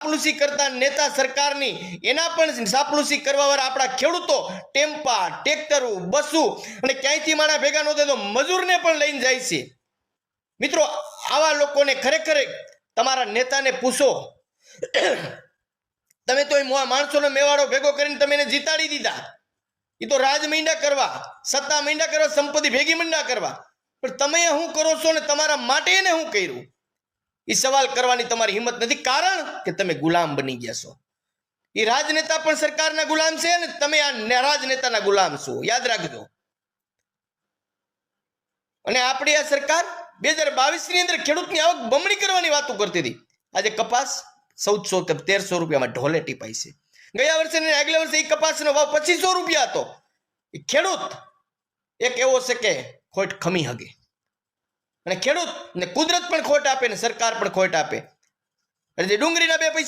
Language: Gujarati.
ચાપલુસી કરતા નેતા સરકારની એના પણ ચાપલુસી કરવા વાળા આપણા ખેડૂતો ટેમ્પા ટ્રેક્ટરો બસો અને ક્યાંયથી માણા ભેગા ન થાય તો મજૂરને પણ લઈને જાય છે। મિત્રો આવા લોકોને ખરેખર તમારા નેતાને પૂછો, તમે તો માણસોનો મેવાડો ભેગો કરીને તમે એને જીતાડી દીધા, એ તો રાજ મીંડા કરવા, સત્તા મીંડા કરવા, સંપત્તિ ભેગી મીંડા કરવા, પણ તમે શું કરો છો ને તમારા માટે એને શું કર્યું એ સવાલ કરવાની તમારી હિંમત નથી, કારણ કે તમે ગુલામ બની ગયા છો। એ રાજનેતા પણ સરકારના ગુલામ છે અને તમે આ રાજનેતાના ગુલામ છો, યાદ રાખજો। અને આપણી આ સરકાર 2022 ની અંદર ખેડૂતની આવક બમણી કરવાની વાતો કરતી હતી। આજે કપાસ 1400 કે 1300 રૂપિયામાં ઢોલે ટીપાય છે। ગયા વર્ષે ને આગલા વર્ષે એ કપાસનો ભાવ 2500 રૂપિયા હતો। એ ખેડૂત એક એવો છે કે ખોટ ખમી હગે, અને ખેડૂત ને કુદરત પણ ખોટ આપે ને સરકાર પણ ખોટ આપે। એટલે ડુંગળીના 2 પૈસા